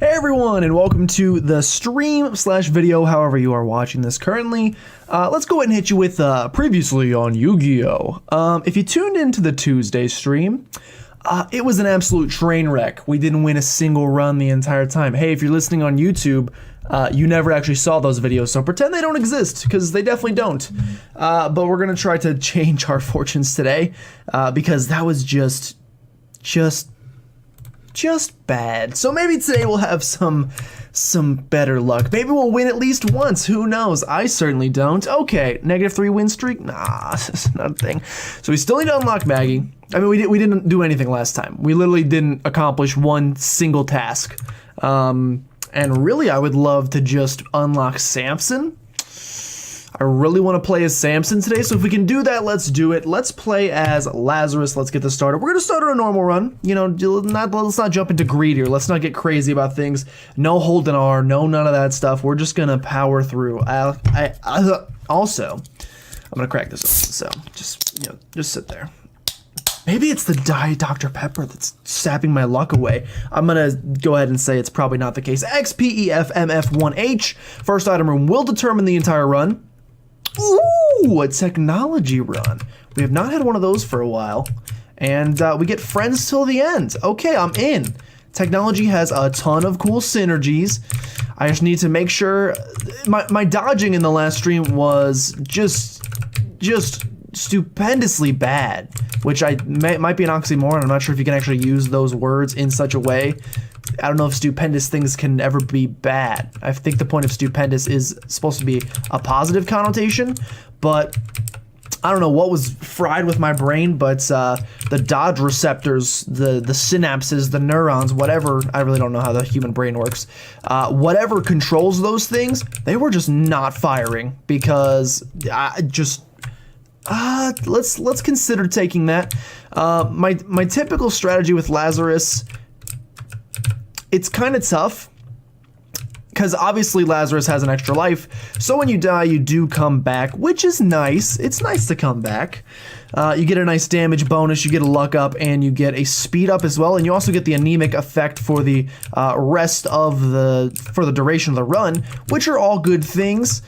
Hey everyone, and welcome to the stream slash video, however you are watching this currently. Let's go ahead and hit you with previously on Yu-Gi-Oh! If you tuned into the Tuesday stream, it was an absolute train wreck. We didn't win a single run the entire time. Hey, if you're listening on YouTube, you never actually saw those videos, so pretend they don't exist, because they definitely don't. But we're gonna try to change our fortunes today, because that was just bad. So maybe today we'll have some better luck. Maybe we'll win at least once. Who knows? I certainly don't. Okay, -3 win streak? Nah, that's not a thing. So we still need to unlock Maggie. I mean, we didn't do anything last time. We literally didn't accomplish one single task. And really, I would love to just unlock Samson. I really want to play as Samson today, so if we can do that, let's do it. Let's play as Lazarus. Let's get this started. We're going to start on a normal run. You know, let's not jump into greed here. Let's not get crazy about things. No holding R, no none of that stuff. We're just going to power through. Also, I'm going to crack this open, so just sit there. Maybe it's the Diet Dr. Pepper that's sapping my luck away. I'm going to go ahead and say it's probably not the case. XPEFMF1H. First item room will determine the entire run. Ooh, a technology run. We have not had one of those for a while. And we get friends till the end. Okay, I'm in. Technology has a ton of cool synergies. I just need to make sure my dodging in the last stream was just stupendously bad, which might be an oxymoron. I'm not sure if you can actually use those words in such a way. I don't know if stupendous things can ever be bad. I think the point of stupendous is supposed to be a positive connotation, but I don't know what was fried with my brain, but the dodge receptors, the synapses, the neurons, whatever, I really don't know how the human brain works, whatever controls those things, they were just not firing because let's consider taking that. My typical strategy with Lazarus, it's kind of tough because obviously Lazarus has an extra life, so when you die you do come back, which is nice. It's nice to come back. You get a nice damage bonus, you get a luck up, and you get a speed up as well, and you also get the anemic effect for the rest of the duration of the run, which are all good things.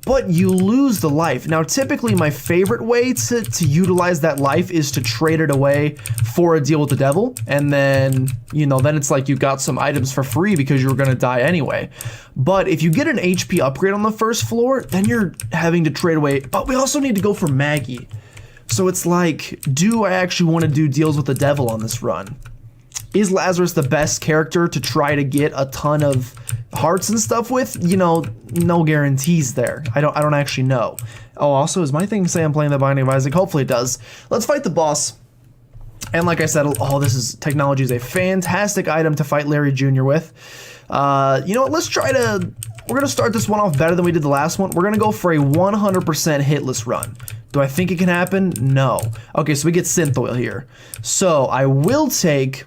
But you lose the life. Now, typically my favorite way to utilize that life is to trade it away for a deal with the devil, and then, then it's like you got some items for free because you were gonna die anyway. But if you get an HP upgrade on the first floor, then you're having to trade away, but we also need to go for Maggie. So it's like, do I actually want to do deals with the devil on this run? Is Lazarus the best character to try to get a ton of hearts and stuff with? No guarantees there. I don't actually know. Oh, also, is my thing say I'm playing the Binding of Isaac? Hopefully it does. Let's fight the boss. And like I said, technology is a fantastic item to fight Larry Jr. with. You know what, we're gonna start this one off better than we did the last one. We're gonna go for a 100% hitless run. Do I think it can happen? No. Okay, so we get Synth Oil here. So I will take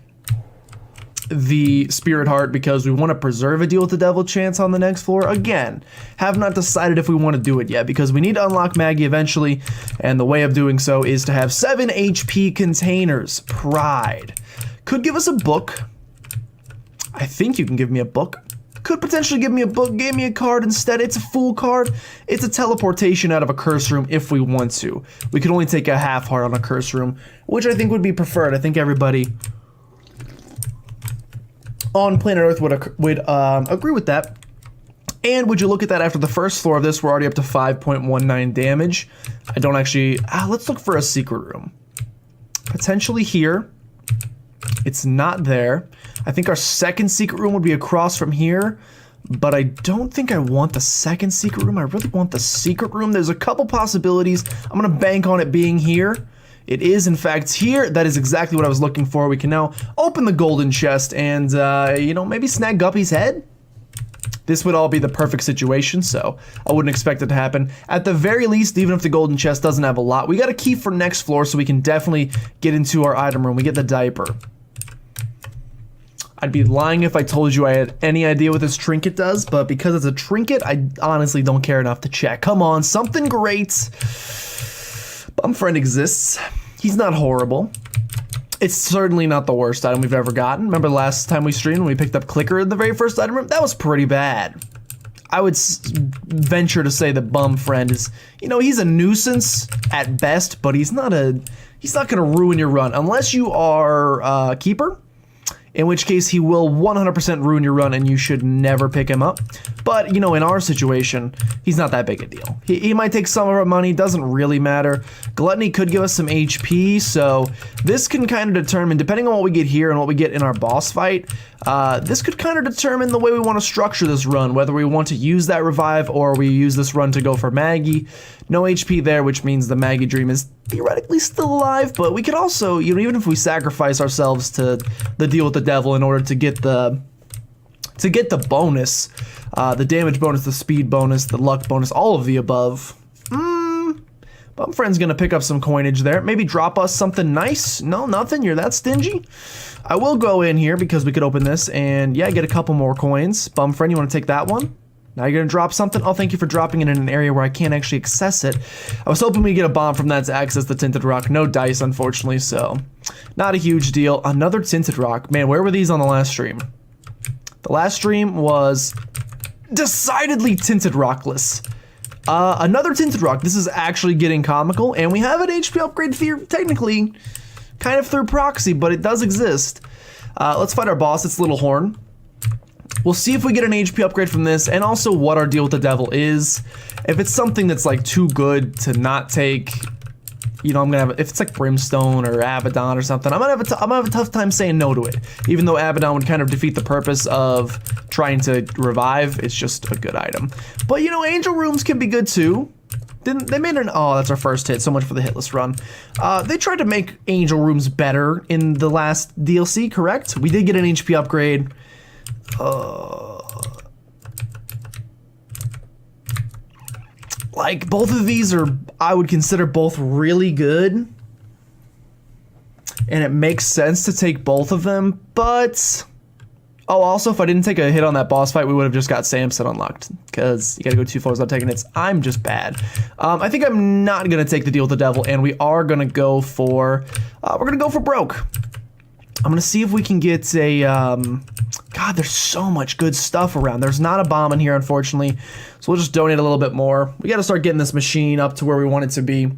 the Spirit Heart because we want to preserve a deal with the devil chance on the next floor. Again, have not decided if we want to do it yet because we need to unlock Maggie eventually, and the way of doing so is to have 7 HP containers. Pride. Could give us a book. I think you can give me a book. Could potentially give me a book, gave me a card instead. It's a full card. It's a teleportation out of a curse room if we want to. We could only take a half heart on a curse room, which I think would be preferred. I think everybody on planet Earth would agree with that. And would you look at that, after the first floor of this, we're already up to 5.19 damage. I don't actually, let's look for a secret room. Potentially here. It's not there. I think our second secret room would be across from here, but I don't think I want the second secret room. I really want the secret room. There's a couple possibilities. I'm gonna bank on it being here. It is, in fact, here. That is exactly what I was looking for. We can now open the golden chest and, maybe snag Guppy's head? This would all be the perfect situation, so I wouldn't expect it to happen. At the very least, even if the golden chest doesn't have a lot, we got a key for next floor, so we can definitely get into our item room. We get the diaper. I'd be lying if I told you I had any idea what this trinket does, but because it's a trinket, I honestly don't care enough to check. Come on, something great. Bumfriend exists. He's not horrible. It's certainly not the worst item we've ever gotten. Remember the last time we streamed when we picked up Clicker in the very first item room? That was pretty bad. I would venture to say that Bum Friend is, you know, he's a nuisance at best, but he's not gonna ruin your run unless you are Keeper, in which case he will 100% ruin your run and you should never pick him up. But, you know, in our situation, he's not that big a deal. He might take some of our money, doesn't really matter. Gluttony could give us some HP, so this can kind of determine, depending on what we get here and what we get in our boss fight, this could kind of determine the way we want to structure this run, whether we want to use that revive or we use this run to go for Maggie. No HP there, which means the Maggie Dream is theoretically still alive, but we could also, you know, even if we sacrifice ourselves to the deal with the devil in order to get the bonus, the damage bonus, the speed bonus, the luck bonus, all of the above. Bum Friend's gonna pick up some coinage there. Maybe drop us something nice. No, nothing. You're that stingy. I will go in here because we could open this and yeah, get a couple more coins. Bum Friend, you want to take that one? Now you're gonna drop something? Oh, thank you for dropping it in an area where I can't actually access it. I was hoping we get a bomb from that to access the Tinted Rock. No dice, unfortunately, so not a huge deal. Another Tinted Rock. Man, where were these on the last stream? The last stream was decidedly Tinted Rockless. Another Tinted Rock. This is actually getting comical, and we have an HP upgrade technically, kind of through proxy, but it does exist. Let's fight our boss. It's Little Horn. We'll see if we get an HP upgrade from this, and also what our deal with the devil is. If it's something that's like too good to not take, you know, I'm gonna have, if it's like Brimstone or Abaddon or something, I'm gonna have a tough time saying no to it. Even though Abaddon would kind of defeat the purpose of trying to revive, it's just a good item. But you know, Angel Rooms can be good too. They made an, oh, that's our first hit, so much for the hitless run. They tried to make Angel Rooms better in the last DLC, correct? We did get an HP upgrade. Like, both of these are, I would consider both really good. And it makes sense to take both of them, but... Oh, also, if I didn't take a hit on that boss fight, we would have just got Samson unlocked. Because you gotta go 2 floors without taking hits. I'm just bad. I think I'm not gonna take the deal with the devil, and we are gonna go for... we're gonna go for broke. I'm gonna see if we can get a... God, there's so much good stuff around. There's not a bomb in here, unfortunately. So we'll just donate a little bit more. We gotta start getting this machine up to where we want it to be.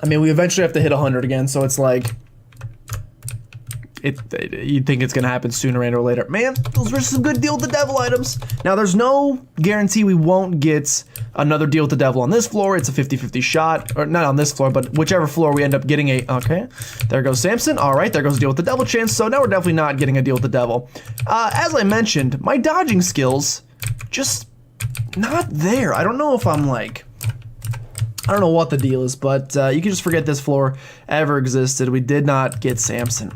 I mean, we eventually have to hit 100 again, so it's like... you'd think it's gonna happen sooner or later. Man, those were some good deal with the devil items. Now, there's no guarantee we won't get another deal with the devil on this floor. It's a 50-50 shot, or not on this floor, but whichever floor we end up getting a, okay. There goes Samson. All right, there goes a deal with the devil chance. So now we're definitely not getting a deal with the devil. As I mentioned, my dodging skills, just not there. I don't know if I'm like... I don't know what the deal is, but you can just forget this floor ever existed. We did not get Samson.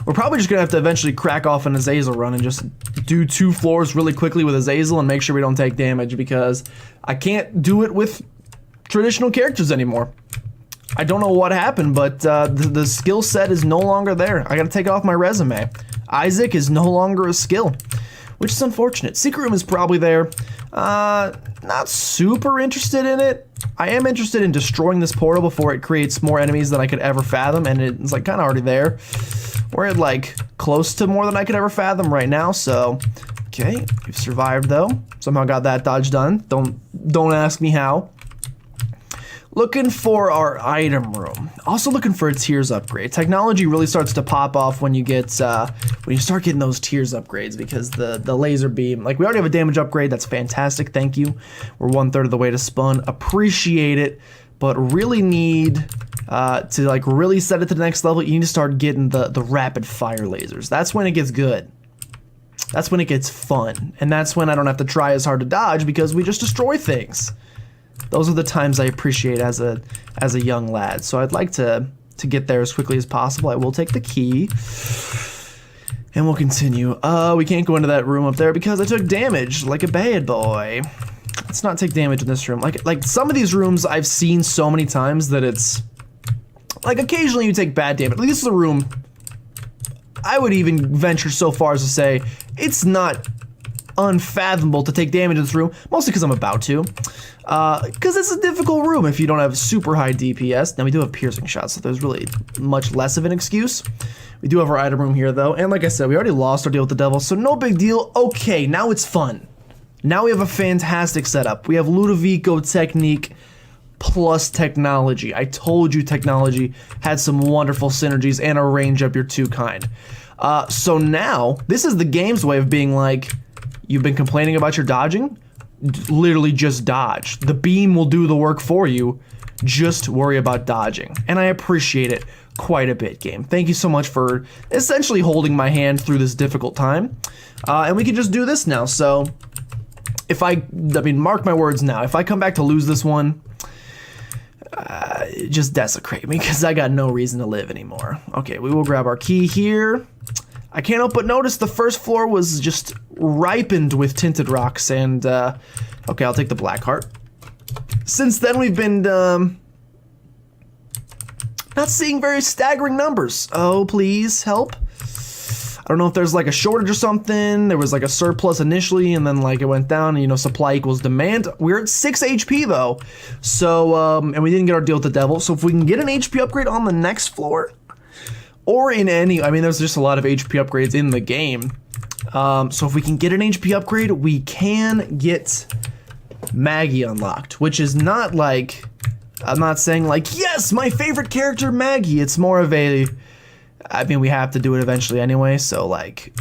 We're probably just gonna have to eventually crack off an Azazel run and just do 2 floors really quickly with Azazel and make sure we don't take damage, because I can't do it with traditional characters anymore. I don't know what happened, but the skill set is no longer there. I gotta take it off my resume. Isaac is no longer a skill, which is unfortunate. Secret Room is probably there. Not super interested in it. I am interested in destroying this portal before it creates more enemies than I could ever fathom, and it's like kind of already there. We're at like close to more than I could ever fathom right now, so okay, we've survived though. Somehow got that dodge done. Don't ask me how. Looking for our item room. Also looking for a tiers upgrade. Technology really starts to pop off when you get when you start getting those tiers upgrades, because the laser beam, like we already have a damage upgrade, that's fantastic, thank you. We're 1/3 of the way to spun, appreciate it, but really need to like really set it to the next level. You need to start getting the rapid fire lasers. That's when it gets good. That's when it gets fun, and that's when I don't have to try as hard to dodge because we just destroy things. Those are the times I appreciate as a young lad. So I'd like to get there as quickly as possible. I will take the key. And we'll continue. We can't go into that room up there because I took damage like a bad boy. Let's not take damage in this room. Like some of these rooms I've seen so many times that it's like occasionally you take bad damage. Like this is a room I would even venture so far as to say it's not unfathomable to take damage in this room, mostly because I'm about to. Because it's a difficult room if you don't have super high DPS. Now we do have piercing shots, so there's really much less of an excuse. We do have our item room here though, and like I said, we already lost our deal with the devil, so no big deal. Okay, now it's fun. Now we have a fantastic setup. We have Ludovico technique plus technology. I told you technology had some wonderful synergies and a range up your too kind. So now, this is the game's way of being like, you've been complaining about your dodging? Literally just dodge. The beam will do the work for you. Just worry about dodging. And I appreciate it quite a bit, game. Thank you so much for essentially holding my hand through this difficult time. And we can just do this now. So if I mean, mark my words now, if I come back to lose this one, just desecrate me because I got no reason to live anymore. Okay, we will grab our key here. I can't help but notice the first floor was just ripened with tinted rocks, and okay, I'll take the black heart. Since then, we've been not seeing very staggering numbers. Oh, please help. I don't know if there's like a shortage or something. There was like a surplus initially, and then like it went down, and you know, supply equals demand. We're at 6 HP though. So, and we didn't get our deal with the devil. So if we can get an HP upgrade on the next floor, or in any, I mean, there's just a lot of HP upgrades in the game. So if we can get an HP upgrade, we can get Maggie unlocked, which is not like, I'm not saying like, yes, my favorite character, Maggie. It's more of a, I mean, we have to do it eventually anyway, so like,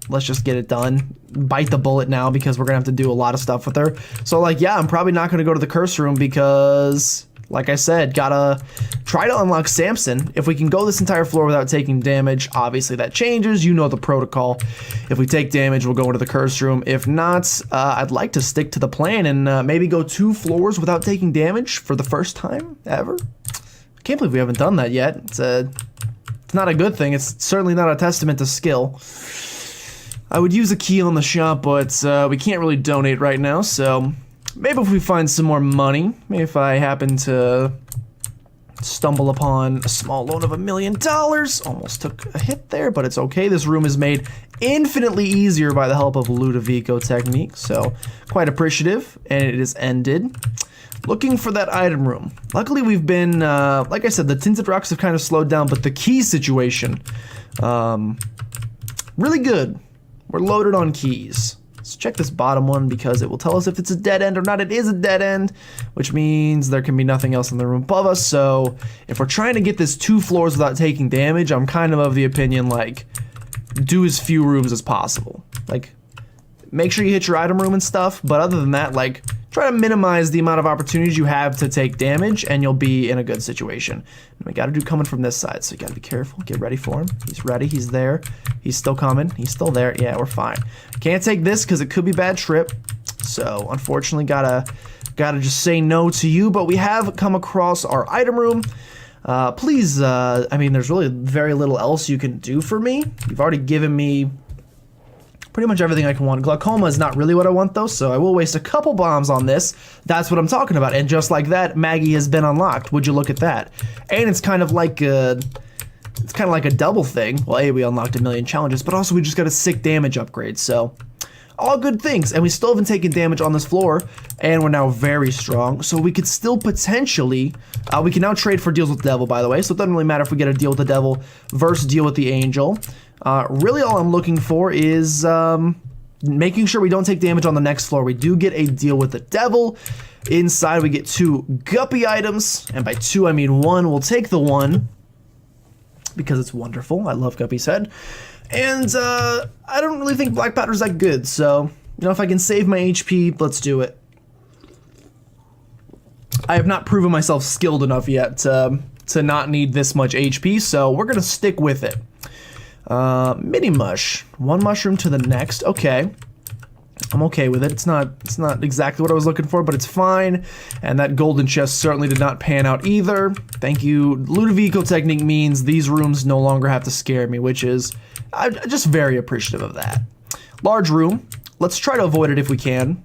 let's just get it done. Bite the bullet now because we're gonna have to do a lot of stuff with her. So like, yeah, I'm probably not gonna go to the curse room because, like I said, gotta try to unlock Samson. If we can go this entire floor without taking damage, obviously that changes. You know the protocol. If we take damage, we'll go into the curse room. If not, I'd like to stick to the plan and maybe go 2 floors without taking damage for the first time ever. I can't believe we haven't done that yet. It's not a good thing. It's certainly not a testament to skill. I would use a key on the shop, but we can't really donate right now, so maybe if we find some more money, maybe if I happen to stumble upon a small loan of $1 million. Almost took a hit there, but it's okay. This room is made infinitely easier by the help of Ludovico technique, so quite appreciative, and it is ended. Looking for that item room. Luckily we've been, like I said, the tinted rocks have kind of slowed down, but the key situation, really good. We're loaded on keys. Let's check this bottom one because it will tell us if it's a dead end or not. It is a dead end, which means there can be nothing else in the room above us. So if we're trying to get this 2 floors without taking damage, I'm kind of the opinion, like, do as few rooms as possible. Like, make sure you hit your item room and stuff, but other than that, like, try to minimize the amount of opportunities you have to take damage, and you'll be in a good situation. And we gotta do coming from this side, so you gotta be careful. Get ready for him. He's ready. He's there. He's still coming. He's still there. Yeah, we're fine. Can't take this because it could be bad trip. So unfortunately, gotta just say no to you. But we have come across our item room. Please, I mean, there's really very little else you can do for me. You've already given me pretty much everything I can want. Glaucoma is not really what I want though, so I will waste a couple bombs on this. That's what I'm talking about. And just like that, Maggie has been unlocked. Would you look at that? And it's kind of like a double thing. Well, A, we unlocked 1 million challenges, but also we just got a sick damage upgrade. So all good things. And we still haven't taken damage on this floor, and we're now very strong. So we could still potentially, we can now trade for deals with the devil, by the way. So it doesn't really matter if we get a deal with the devil versus deal with the angel. Really all I'm looking for is making sure we don't take damage on the next floor. We do get a deal with the devil. Inside we get 2 guppy items, and by 2 I mean 1. We'll take the 1 because it's wonderful. I love Guppy's head. And I don't really think black powder's that good, so you know, if I can save my HP, let's do it. I have not proven myself skilled enough yet to not need this much HP, so we're gonna stick with it. Mini mush. 1 mushroom to the next. Okay. I'm okay with it. It's not exactly what I was looking for, but it's fine. And that golden chest certainly did not pan out either. Thank you. Ludovico technique means these rooms no longer have to scare me, which is, I'm just very appreciative of that. Large room. Let's try to avoid it if we can.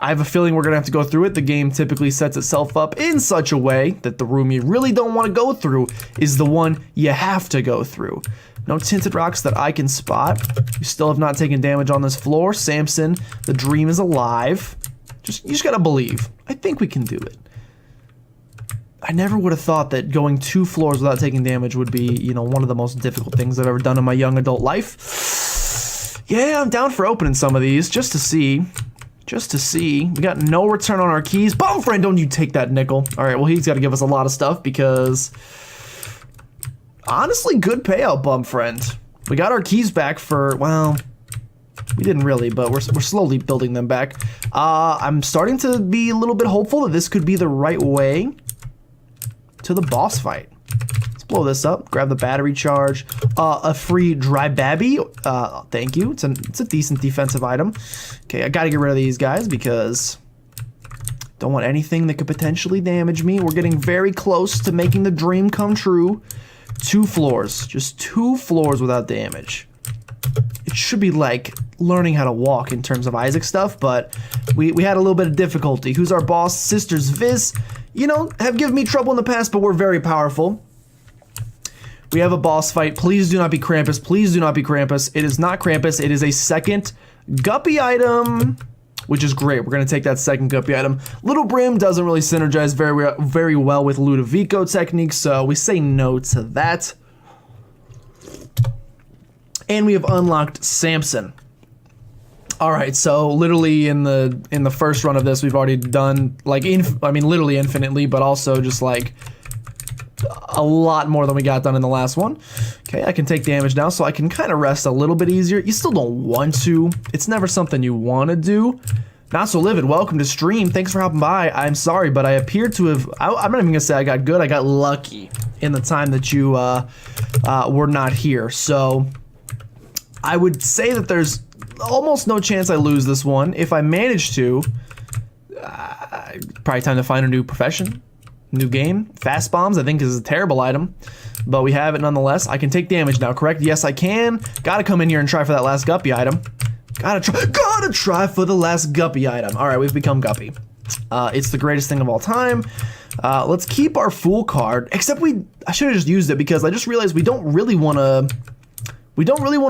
I have a feeling we're gonna have to go through it. The game typically sets itself up in such a way that the room you really don't want to go through is the one you have to go through. No tinted rocks that I can spot. You still have not taken damage on this floor. Samson, the dream is alive. You just gotta believe. I think we can do it. I never would have thought that going 2 floors without taking damage would be, you know, one of the most difficult things I've ever done in my young adult life. Yeah, I'm down for opening some of these just to see. Just to see. We got no return on our keys. Bum friend, don't you take that nickel. All right, well, he's got to give us a lot of stuff because honestly, good payout, bum friend. We got our keys back for, well, we didn't really, but we're slowly building them back. I'm starting to be a little bit hopeful that this could be the right way to the boss fight. Let's blow this up, grab the battery charge, a free dry babby, thank you, it's a decent defensive item. Okay, I gotta get rid of these guys because don't want anything that could potentially damage me. We're getting very close to making the dream come true. 2 floors, just 2 floors without damage. It should be like learning how to walk in terms of Isaac stuff, but we had a little bit of difficulty. Who's our boss? Sisters Viz, you know, have given me trouble in the past, but we're very powerful. We have a boss fight. Please do not be Krampus. Please do not be Krampus. It is not Krampus. It is a second guppy item, which is great. We're going to take that second guppy item. Little Brim doesn't really synergize very well with Ludovico techniques, so we say no to that. And we have unlocked Samson. All right, so literally in the first run of this, we've already done like literally infinitely, but also just like a lot more than we got done in the last one. Okay, I can take damage now, so I can kind of rest a little bit easier. You still don't want to. It's never something you want to do. Not So Livid, welcome to stream. Thanks for hopping by. I'm sorry, but I appear to have, I'm not even gonna say I got good. I got lucky in the time that you were not here. So I would say that there's almost no chance I lose this one. If I manage to, probably time to find a new profession, new game. Fast bombs, I think, is a terrible item, but we have it nonetheless. I can take damage now, correct? Yes, I can. Gotta come in here and try for that last guppy item. Gotta try for the last guppy item. All right, we've become guppy. It's the greatest thing of all time. Let's keep our fool card, except I should have just used it because I just realized we don't really want a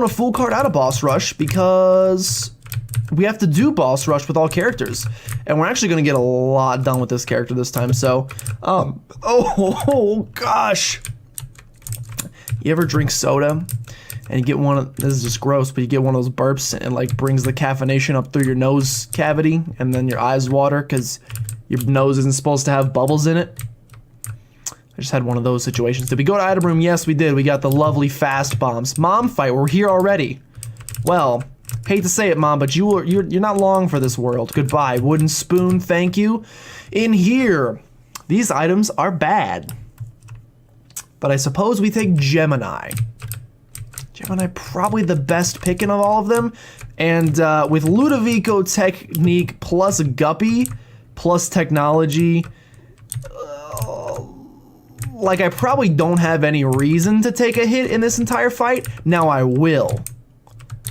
full card out of boss rush because we have to do boss rush with all characters, and we're actually going to get a lot done with this character this time. So, oh gosh, you ever drink soda and you get one of, this is just gross, but you get one of those burps and like brings the caffeination up through your nose cavity, and then your eyes water because your nose isn't supposed to have bubbles in it? I just had one of those situations. Did we go to item room? Yes, we did. We got the lovely fast bombs. Mom fight, we're here already. Well, hate to say it, Mom, but you're not long for this world. Goodbye. Wooden spoon, thank you. In here, these items are bad. But I suppose we take Gemini. Gemini probably the best picking of all of them. And with Ludovico technique plus Guppy plus technology, like, I probably don't have any reason to take a hit in this entire fight. Now I will.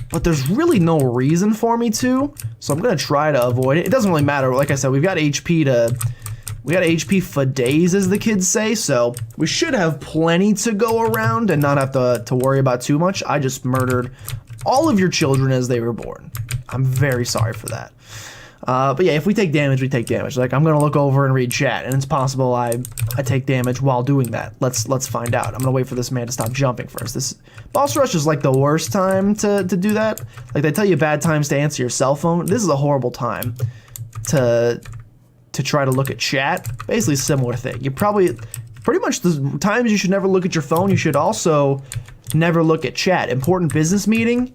But there's really no reason for me to, so I'm gonna try to avoid it. It doesn't really matter. Like I said, we got HP for days, as the kids say, so we should have plenty to go around and not have to worry about too much. I just murdered all of your children as they were born. I'm very sorry for that. But yeah, if we take damage, we take damage. Like, I'm gonna look over and read chat, and it's possible I take damage while doing that. Let's find out. I'm gonna wait for this man to stop jumping first. This boss rush is like the worst time to do that. Like, they tell you bad times to answer your cell phone. This is a horrible time to try to look at chat. Basically, similar thing. You pretty much the times you should never look at your phone. You should also never look at chat. Important business meeting,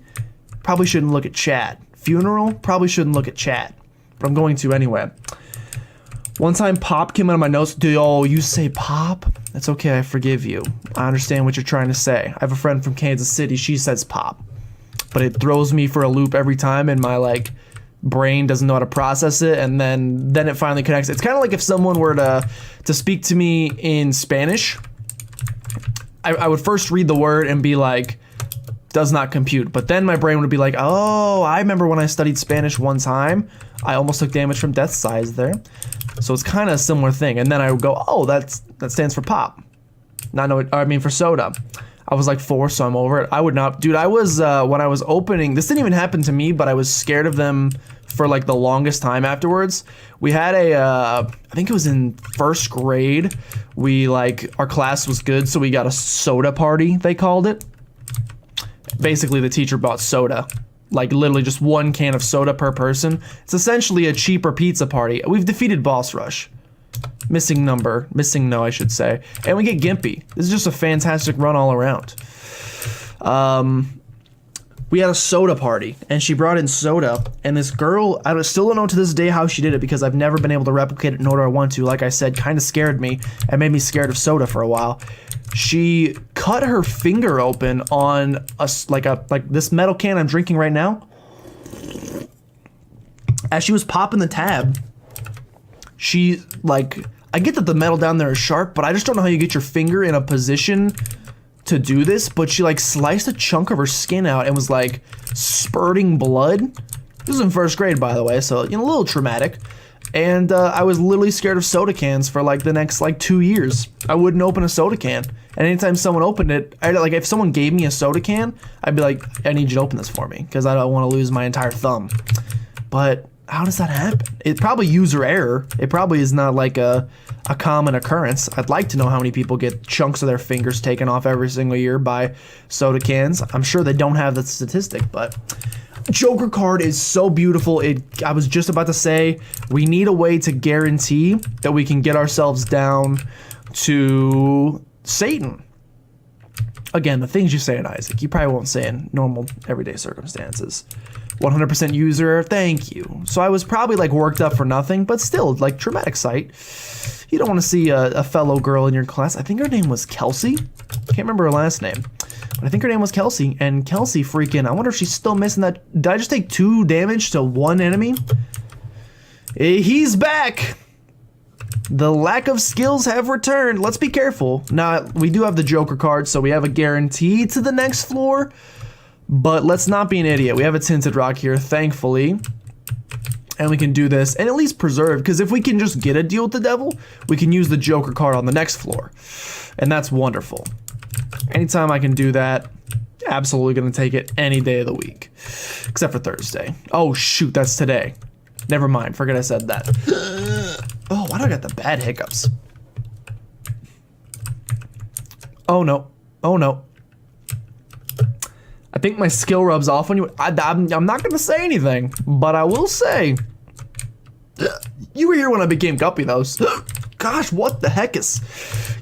probably shouldn't look at chat. Funeral, probably shouldn't look at chat. But I'm going to anyway. One time Pop came out of my nose. Oh, you say Pop? That's okay, I forgive you. I understand what you're trying to say. I have a friend from Kansas City, she says Pop. But it throws me for a loop every time, and my like brain doesn't know how to process it, and then it finally connects. It's kind of like if someone were to speak to me in Spanish. I would first read the word and be like, does not compute. But then my brain would be like, oh, I remember when I studied Spanish one time, I almost took damage from death size there. So it's kind of a similar thing. And then I would go, oh, that stands for pop. For soda. I was like 4, so I'm over it. I would not, dude, I was, when I was opening, this didn't even happen to me, but I was scared of them for like the longest time afterwards. We had I think it was in 1st grade, our class was good, so we got a soda party, they called it. Basically, the teacher bought soda. Like, literally just 1 can of soda per person. It's essentially a cheaper pizza party. We've defeated Boss Rush. Missing no, I should say. And we get Gimpy. This is just a fantastic run all around. We had a soda party, and she brought in soda, and this girl, I still don't know to this day how she did it, because I've never been able to replicate it, nor do I want to. Like I said, kind of scared me, and made me scared of soda for a while. She cut her finger open on like this metal can I'm drinking right now. As she was popping the tab, she, I get that the metal down there is sharp, but I just don't know how you get your finger in a position to do this, but she sliced a chunk of her skin out and was spurting blood. This was in 1st grade, by the way, so a little traumatic. And I was literally scared of soda cans for the next 2 years. I wouldn't open a soda can. And anytime someone opened it, if someone gave me a soda can, I'd be like, I need you to open this for me, because I don't want to lose my entire thumb. But how does that happen? It's probably user error. It probably is not a common occurrence. I'd like to know how many people get chunks of their fingers taken off every single year by soda cans. I'm sure they don't have that statistic, but Joker card is so beautiful. I was just about to say, we need a way to guarantee that we can get ourselves down to Satan. Again, the things you say in Isaac, you probably won't say in normal everyday circumstances. 100% user, thank you. So I was probably worked up for nothing, but still, traumatic sight. You don't want to see a fellow girl in your class. I think her name was Kelsey. Can't remember her last name, but I think her name was Kelsey. And Kelsey freaking, I wonder if she's still missing that. Did I just take 2 damage to 1 enemy? He's back. The lack of skills have returned. Let's be careful. Now, we do have the Joker card, so we have a guarantee to the next floor. But let's not be an idiot. We have a Tinted Rock here, thankfully. And we can do this and at least preserve, because if we can just get a deal with the devil, we can use the Joker card on the next floor. And that's wonderful. Anytime I can do that, absolutely gonna take it any day of the week. Except for Thursday. Oh shoot, that's today. Never mind, forget I said that. Oh, why do I got the bad hiccups? Oh no, oh no. I think my skill rubs off on you. I'm not gonna say anything, but I will say, you were here when I became Guppy, though. Gosh, what the heck is?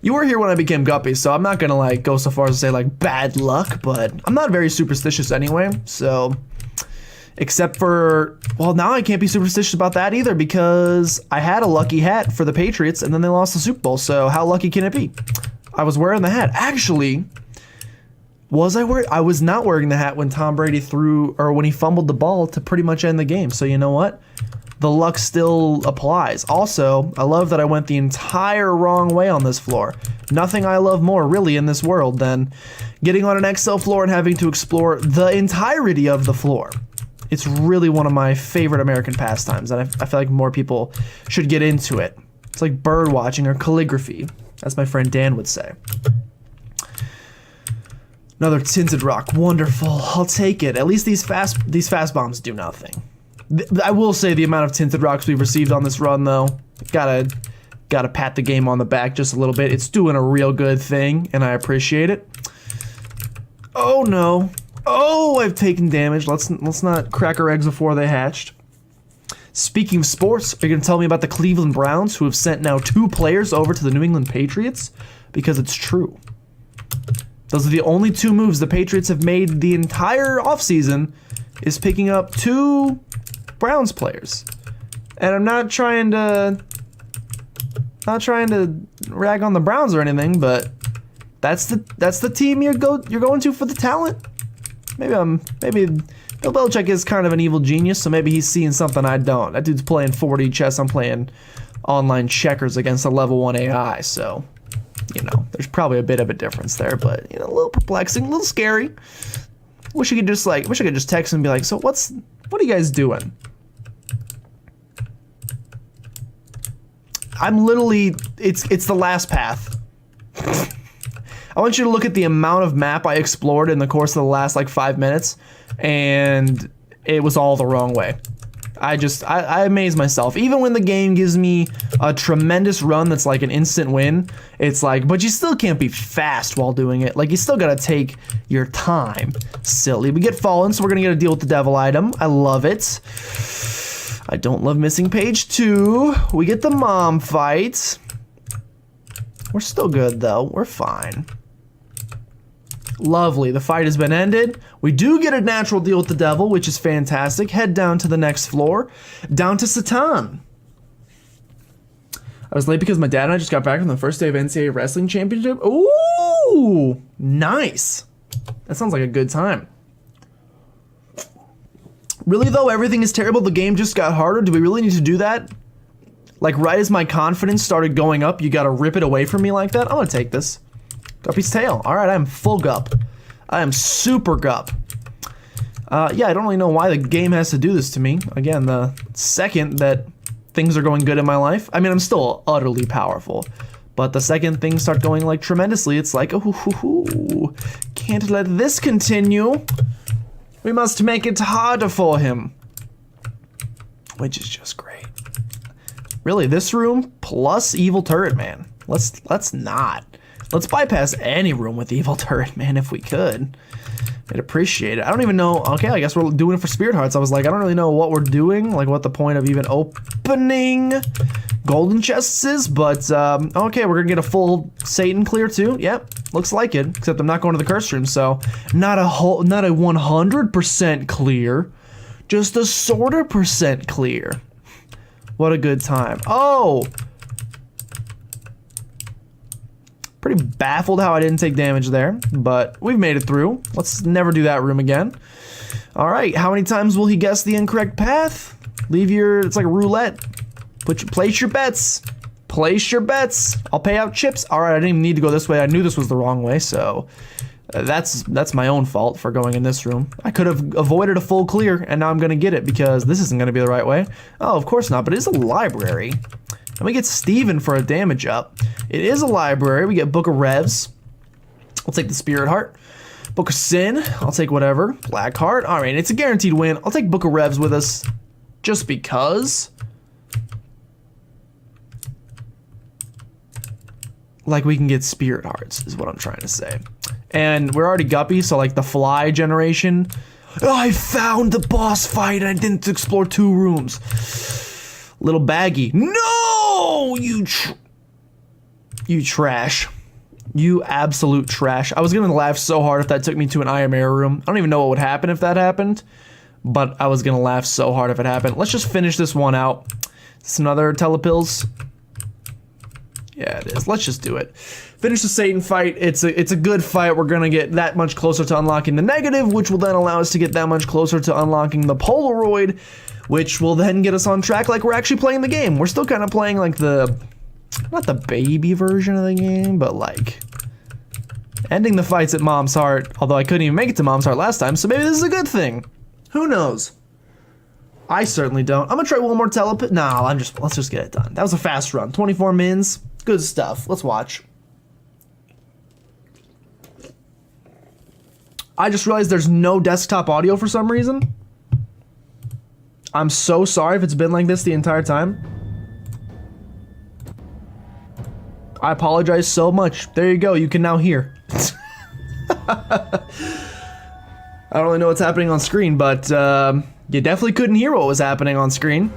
You were here when I became Guppy, so I'm not gonna go so far as to say bad luck, but I'm not very superstitious anyway. So, except for, well, now I can't be superstitious about that either, because I had a lucky hat for the Patriots and then they lost the Super Bowl. So how lucky can it be? I was wearing the hat. Actually, I was not wearing the hat when Tom Brady when he fumbled the ball to pretty much end the game. So you know what? The luck still applies. Also, I love that I went the entire wrong way on this floor. Nothing I love more really in this world than getting on an XL floor and having to explore the entirety of the floor. It's really one of my favorite American pastimes, and I feel like more people should get into it. It's like bird watching or calligraphy, as my friend Dan would say. Another Tinted Rock, wonderful. I'll take it. At least these fast bombs do nothing. I will say the amount of Tinted Rocks we've received on this run, though, gotta pat the game on the back just a little bit. It's doing a real good thing, and I appreciate it. Oh no! Oh, I've taken damage. Let's not crack our eggs before they hatched. Speaking of sports, are you gonna tell me about the Cleveland Browns, who have sent now 2 players over to the New England Patriots? Because it's true. Those are the only 2 moves the Patriots have made the entire offseason, is picking up 2 Browns players. And I'm not trying to rag on the Browns or anything, but that's the team you're going to for the talent. Maybe Bill Belichick is kind of an evil genius, so maybe he's seeing something I don't. That dude's playing 4D chess. I'm playing online checkers against a level 1 AI, so there's probably a bit of a difference there, but a little perplexing, a little scary. Wish I could just text and be like, so what are you guys doing? I'm literally, it's the last path. I want you to look at the amount of map I explored in the course of the last like 5 minutes, and it was all the wrong way. I amaze myself. Even when the game gives me a tremendous run that's like an instant win, it's like, but you still can't be fast while doing it. Like, you still gotta take your time. Silly. We get fallen, so we're gonna get to deal with the devil item. I love it. I don't love missing page 2. We get the mom fight. We're still good though. We're fine. Lovely. The fight has been ended. We do get a natural deal with the devil, which is fantastic. Head down to the next floor. Down to Satan. I was late because my dad and I just got back from the first day of NCAA Wrestling Championship. Ooh, nice. That sounds like a good time. Really though, everything is terrible. The game just got harder. Do we really need to do that? Like right as my confidence started going up, you gotta rip it away from me like that? I'm gonna take this. Guppy's tail. All right, I am full gup. I am super gup. Yeah, I don't really know why the game has to do this to me. Again, the second that things are going good in my life, I mean, I'm still utterly powerful, but the second things start going like tremendously, it's like, oh, can't let this continue. We must make it harder for him, which is just great. Really, this room plus evil turret man. Let's not. Let's bypass any room with evil turret man if we could. I'd appreciate it. I don't even know. Okay, I guess we're doing it for spirit hearts. I was like, I don't really know what we're doing, like what the point of even opening golden chests is, but okay, we're gonna get a full Satan clear too. Yep, looks like it. Except I'm not going to the curse room, so not a 100% clear, just a sort of percent clear. What a good time. Oh. Pretty baffled how I didn't take damage there, but we've made it through. Let's never do that room again. All right, how many times will he guess the incorrect path? It's like a roulette. Place your bets. Place your bets. I'll pay out chips. All right, I didn't even need to go this way. I knew this was the wrong way, so that's my own fault for going in this room. I could have avoided a full clear, and now I'm gonna get it because this isn't gonna be the right way. Oh, of course not, but it is a library. And we get Steven for a damage up. It is a library. We get Book of Revs. I'll take the Spirit Heart. Book of Sin. I'll take whatever. Black Heart. All right, it's a guaranteed win. I'll take Book of Revs with us just because. Like, we can get Spirit Hearts is what I'm trying to say. And we're already guppy, so like the fly generation. Oh, I found the boss fight and I didn't explore 2 rooms. Little baggy. No, you trash. You absolute trash. I was gonna laugh so hard if that took me to an I Am Air room. I don't even know what would happen if that happened, but I was gonna laugh so hard if it happened. Let's just finish this one out. It's another telepills. Yeah, it is. Let's just do it. Finish the Satan fight. It's a good fight. We're gonna get that much closer to unlocking the negative, which will then allow us to get that much closer to unlocking the Polaroid, which will then get us on track like we're actually playing the game. We're still kind of playing like not the baby version of the game, but like ending the fights at Mom's Heart, although I couldn't even make it to Mom's Heart last time, so maybe this is a good thing. Who knows? I certainly don't. I'm gonna try one more telepit. Nah, let's just get it done. That was a fast run. 24 mins. Good stuff. Let's watch. I just realized there's no desktop audio for some reason. I'm so sorry if it's been like this the entire time. I apologize so much. There you go. You can now hear. I don't really know what's happening on screen, but you definitely couldn't hear what was happening on screen.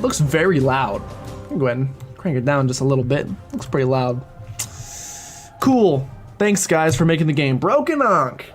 Looks very loud. I'll go ahead and crank it down just a little bit. Looks pretty loud. Cool. Thanks, guys, for making the game. Broken Onk.